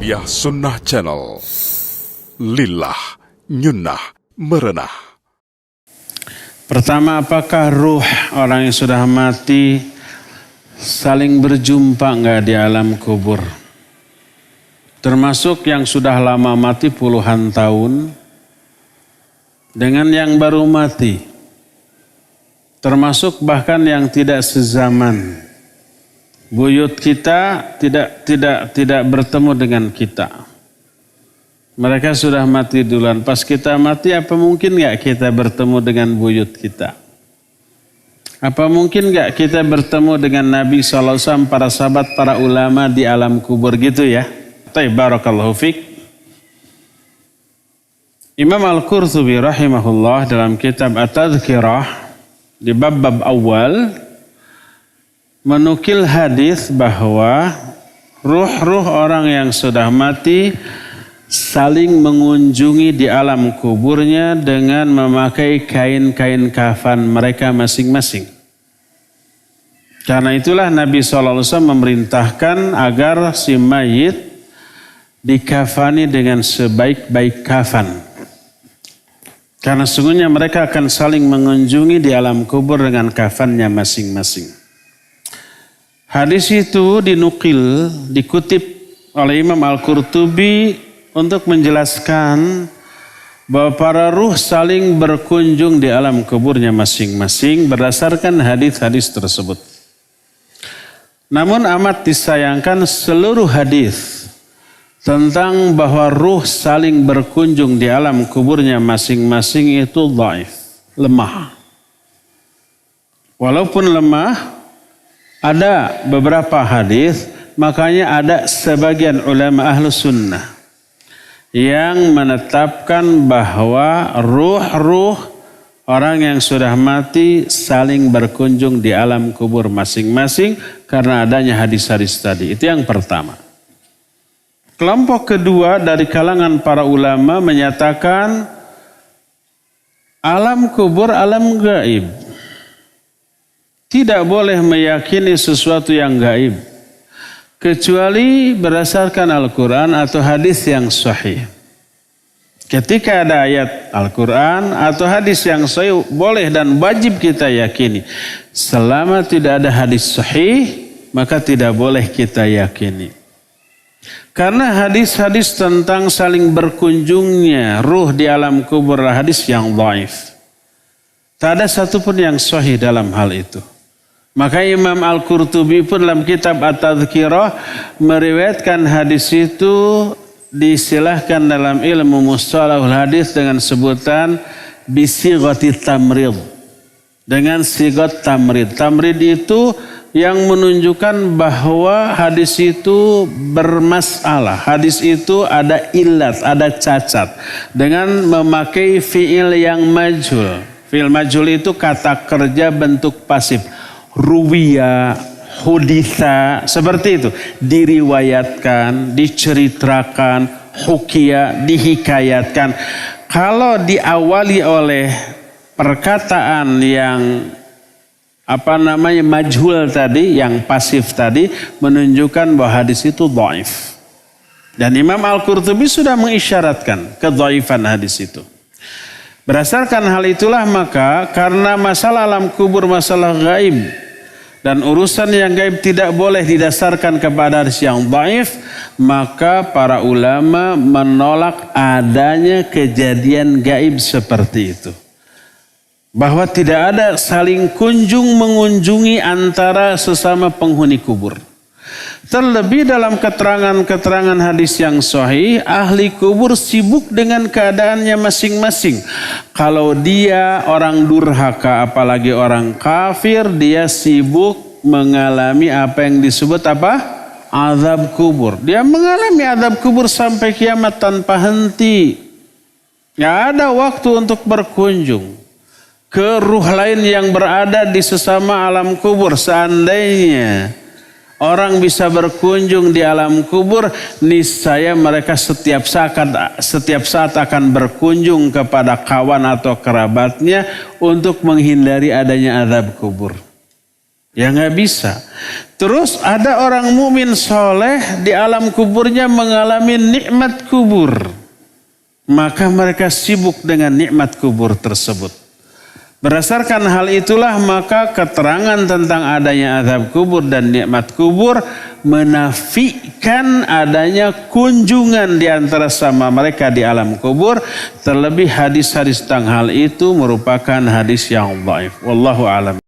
Tarbiyah Sunnah Channel. Lillah, nyunnah, merenah. Pertama, apakah ruh orang yang sudah mati saling berjumpa enggak di alam kubur? Termasuk yang sudah lama mati puluhan tahun dengan yang baru mati. Termasuk bahkan yang tidak sezaman. Buyut kita tidak bertemu dengan kita. Mereka sudah mati duluan. Pas kita mati, apa mungkin enggak kita bertemu dengan buyut kita? Apa mungkin enggak kita bertemu dengan Nabi SAW, para sahabat, para ulama di alam kubur gitu ya? Barakallahu fiqh. Imam Al-Qurtubi rahimahullah dalam kitab At-Tadhkirah di bab-bab awal menukil hadis bahwa ruh-ruh orang yang sudah mati saling mengunjungi di alam kuburnya dengan memakai kain-kain kafan mereka masing-masing. Karena itulah Nabi SAW memerintahkan agar si mayit dikafani dengan sebaik-baik kafan. Karena sungguhnya mereka akan saling mengunjungi di alam kubur dengan kafannya masing-masing. Hadis itu dikutip oleh Imam Al-Qurtubi untuk menjelaskan bahwa para ruh saling berkunjung di alam kuburnya masing-masing berdasarkan hadis-hadis tersebut. Namun amat disayangkan seluruh hadis tentang bahwa ruh saling berkunjung di alam kuburnya masing-masing itu dhaif, lemah. Walaupun lemah, ada beberapa hadis, makanya ada sebagian ulama ahlu sunnah yang menetapkan bahwa ruh-ruh orang yang sudah mati saling berkunjung di alam kubur masing-masing karena adanya hadis-hadis tadi. Itu yang pertama. Kelompok kedua dari kalangan para ulama menyatakan alam kubur alam gaib. Tidak boleh meyakini sesuatu yang gaib kecuali berdasarkan Al-Quran atau hadis yang sahih. Ketika ada ayat Al-Quran atau hadis yang sahih, boleh dan wajib kita yakini. Selama tidak ada hadis sahih, maka tidak boleh kita yakini. Karena hadis-hadis tentang saling berkunjungnya ruh di alam kubur hadis yang dhaif. Tak ada satupun yang sahih dalam hal itu. Maka Imam Al-Qurtubi pun dalam kitab At-Tadhkirah meriwayatkan hadis itu disilahkan dalam ilmu mustalahul hadis dengan sebutan bisighati tamrid. Dengan sigat tamrid. Tamrid itu yang menunjukkan bahwa hadis itu bermasalah. Hadis itu ada illat, ada cacat. Dengan memakai fi'il yang majhul. Fi'il majhul itu kata kerja bentuk pasif. Ruwiya, huditha, seperti itu. Diriwayatkan, diceritakan, hukia, dihikayatkan. Kalau diawali oleh perkataan yang majhul tadi, yang pasif tadi, menunjukkan bahwa hadis itu dhaif. Dan Imam Al-Qurtubi sudah mengisyaratkan kedhaifan hadis itu. Berdasarkan hal itulah maka karena masalah alam kubur masalah gaib dan urusan yang gaib tidak boleh didasarkan kepada hadis yang dhaif, maka para ulama menolak adanya kejadian gaib seperti itu. Bahwa tidak ada saling kunjung mengunjungi antara sesama penghuni kubur. Terlebih dalam keterangan-keterangan hadis yang sahih, ahli kubur sibuk dengan keadaannya masing-masing. Kalau dia orang durhaka, apalagi orang kafir, dia sibuk mengalami apa yang disebut apa? Azab kubur. Dia mengalami azab kubur sampai kiamat tanpa henti. Tidak ada waktu untuk berkunjung ke ruh lain yang berada di sesama alam kubur. Seandainya orang bisa berkunjung di alam kubur, niscaya mereka setiap saat akan berkunjung kepada kawan atau kerabatnya untuk menghindari adanya azab kubur. Ya nggak bisa. Terus ada orang mukmin soleh di alam kuburnya mengalami nikmat kubur. Maka mereka sibuk dengan nikmat kubur tersebut. Berdasarkan hal itulah maka keterangan tentang adanya azab kubur dan nikmat kubur menafikan adanya kunjungan di antara sama mereka di alam kubur. Terlebih hadis-hadis tentang hal itu merupakan hadis yang dhaif. Wallahu a'lam.